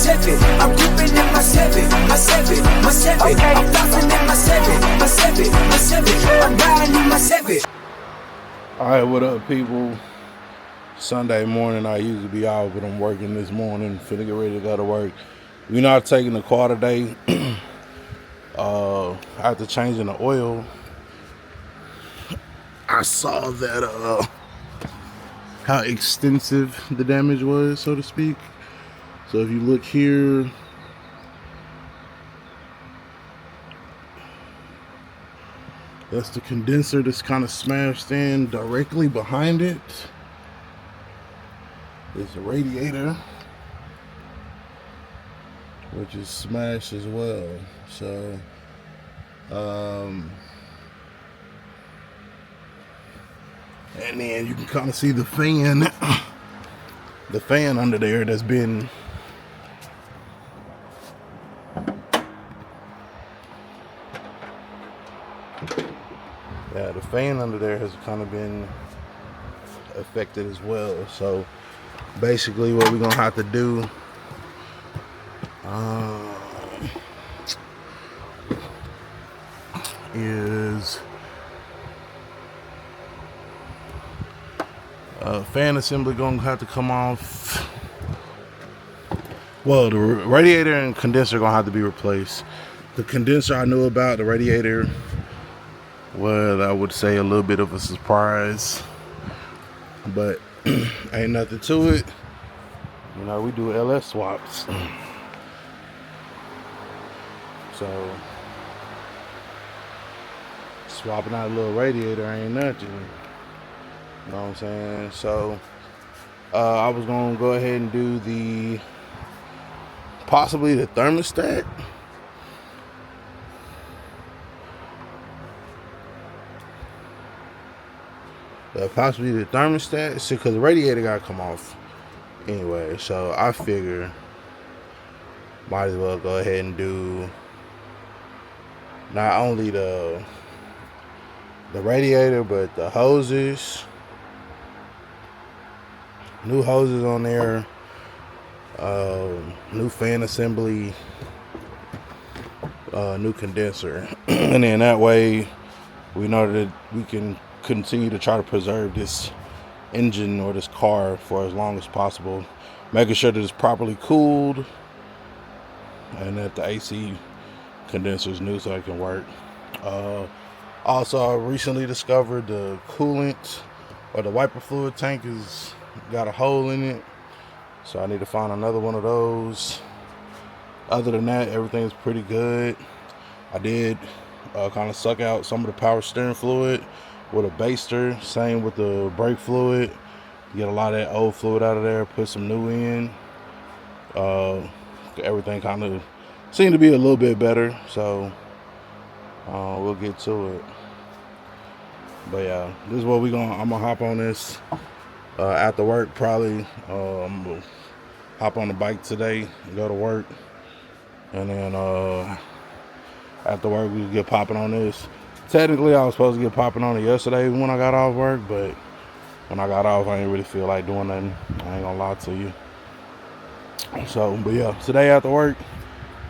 Chevy. I'm whipping in my Chevy, my Chevy, my Chevy. Okay. I'm flossing in my Chevy, my Chevy, my Chevy. I'm riding in my Chevy. Alright, what up, people? Sunday morning, I usually be out, but I'm working this morning. Finna get ready to go to work. We're not taking the car today. After changing the oil, I saw that how extensive the damage was, so to speak. So if you look here, that's the condenser that's kind of smashed in. Directly behind it is the radiator, which is smashed as well. So and then you can kind of see the fan under there that's been the fan under there has kind of been affected as well. So basically what we're gonna have to do is fan assembly gonna have to come off. Well, the radiator and condenser gonna have to be replaced. The condenser I knew about, the radiator, well, I would say a little bit of a surprise, but ain't nothing to it. You know, we do LS swaps. So swapping out a little radiator ain't nothing. You know what I'm saying? So I was gonna go ahead and do possibly the thermostat. Possibly the thermostat, because the radiator gotta come off anyway. So I figure might as well go ahead and do not only the radiator, but the hoses. New hoses on there, new fan assembly, new condenser. And then that way we know that we can continue to try to preserve this engine or this car for as long as possible, making sure that it's properly cooled and that the AC condenser is new so it can work. Also, I recently discovered the coolant or the wiper fluid tank has got a hole in it, so I need to find another one of those. Other than that, everything's pretty good. I did kind of suck out some of the power steering fluid with a baster. Same with the brake fluid. Get a lot of that old fluid out of there, put some new in. Everything kind of seemed to be a little bit better, so we'll get to it. But yeah, this is what I'm gonna hop on this after work. Probably I'm gonna hop on the bike today and go to work, and then after work we get popping on this. Technically I was supposed to get popping on it yesterday when I got off work, but when I got off I didn't really feel like doing nothing. I ain't gonna lie to you. So, but yeah, today after work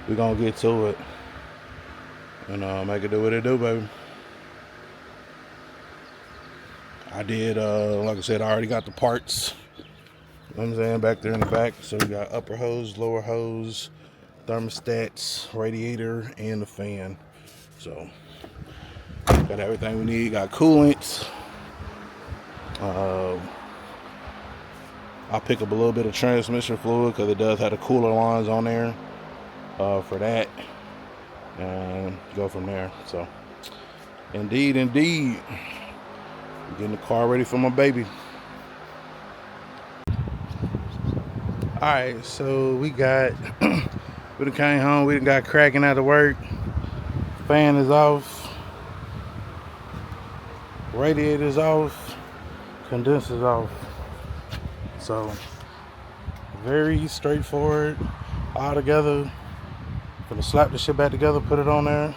we're gonna get to it and make it do what it do, baby. I did, like I said, I already got the parts, you know what I'm saying, back there in the back. So we got upper hose, lower hose, thermostats, radiator, and the fan. So got everything we need. Got coolants. I'll pick up a little bit of transmission fluid because it does have the cooler lines on there for that, and go from there. So indeed, getting the car ready for my baby. Alright, so we done came home, we done got cracking out of work. Fan is off, radiator's off, condenser's off. So very straightforward, all together. Gonna slap the shit back together, put it on there.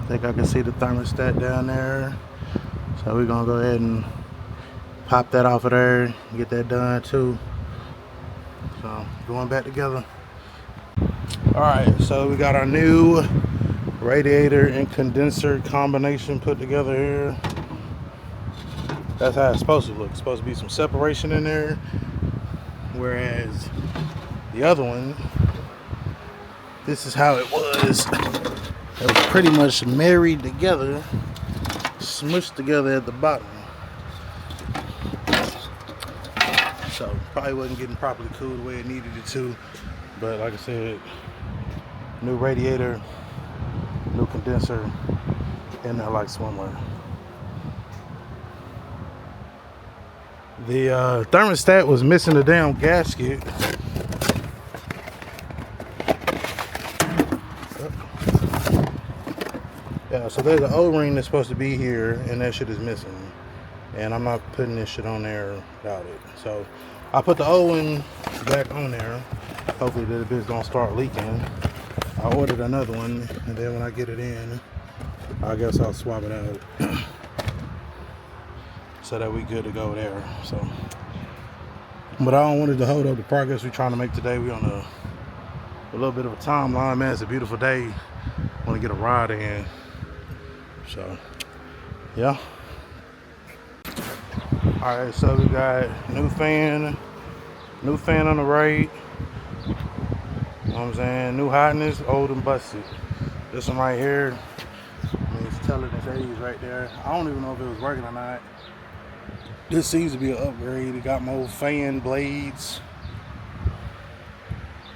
I think I can see the thermostat down there. So we're gonna go ahead and pop that off of there, get that done too. So going back together. All right, so we got our new radiator and condenser combination put together here. That's how it's supposed to look. It's supposed to be some separation in there, whereas the other one, this is how it was. It was pretty much married together, smushed together at the bottom. So probably wasn't getting properly cooled the way it needed it to. But like I said, new radiator, new condenser, in there like swimwear. The thermostat was missing the damn gasket. Yeah, so there's an O-ring that's supposed to be here, and that shit is missing. And I'm not putting this shit on there without it. So I put the O-ring back on there. Hopefully the bitch don't start leaking. I ordered another one, and then when I get it in, I guess I'll swap it out. So that we good to go there. So, but I don't want it to hold up the progress we're trying to make today. We on a little bit of a timeline, man. It's a beautiful day. Want to get a ride in. So, yeah. All right, so we got new fan on the right. You know what I'm saying? New hotness, old and busted. This one right here, it's telling its age right there. I don't even know if it was working or not. This seems to be an upgrade. It got more fan blades,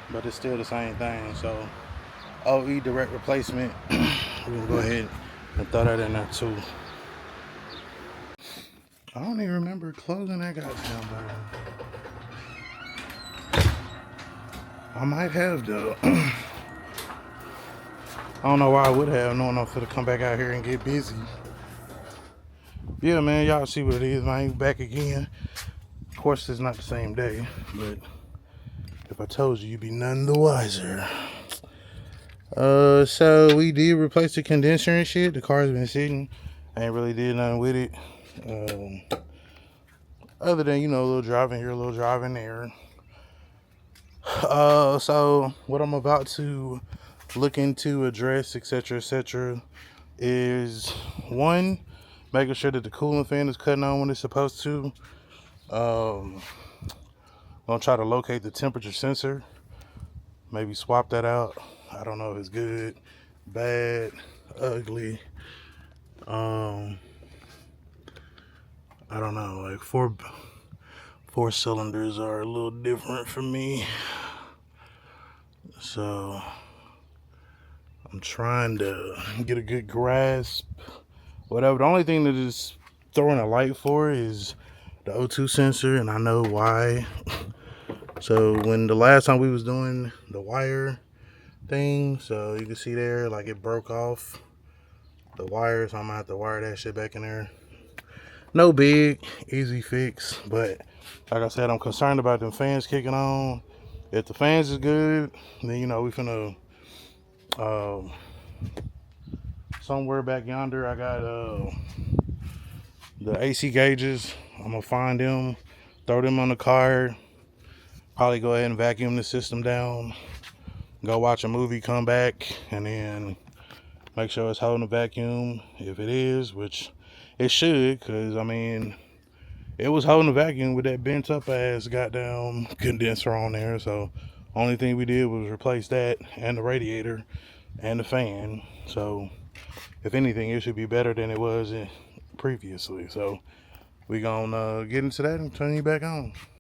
but it's still the same thing. So, OE direct replacement. We're gonna go ahead and throw that in there too. I don't even remember closing that goddamn door. I might have though. I don't know why I would have, knowing I'm finna come back out here and get busy. Yeah, man, y'all see what it is, man. Back again. Of course, it's not the same day, but if I told you, you'd be none the wiser. So we did replace the condenser and shit. The car's been sitting. I ain't really did nothing with it. Other than, you know, a little driving here, a little driving there. So what I'm about to look into, address, etc., is one, making sure that the cooling fan is cutting on when it's supposed to. Gonna try to locate the temperature sensor. Maybe swap that out. I don't know if it's good, bad, ugly. I don't know. Like four cylinders are a little different for me. So I'm trying to get a good grasp. Whatever. The only thing that is throwing a light for is the O2 sensor, and I know why. So when the last time we was doing the wire thing, so you can see there, like it broke off the wire, so I'm gonna have to wire that shit back in there. No big, easy fix, but like I said, I'm concerned about them fans kicking on. If the fans is good, then you know we finna somewhere back yonder I got the AC gauges. I'm gonna find them, throw them on the car, probably go ahead and vacuum the system down, go watch a movie, come back, and then make sure it's holding the vacuum. If it is, which it should, because I mean it was holding the vacuum with that bent up ass goddamn condenser on there. So only thing we did was replace that and the radiator and the fan. So if anything, it should be better than it was previously. So we gonna get into that and turn you back on.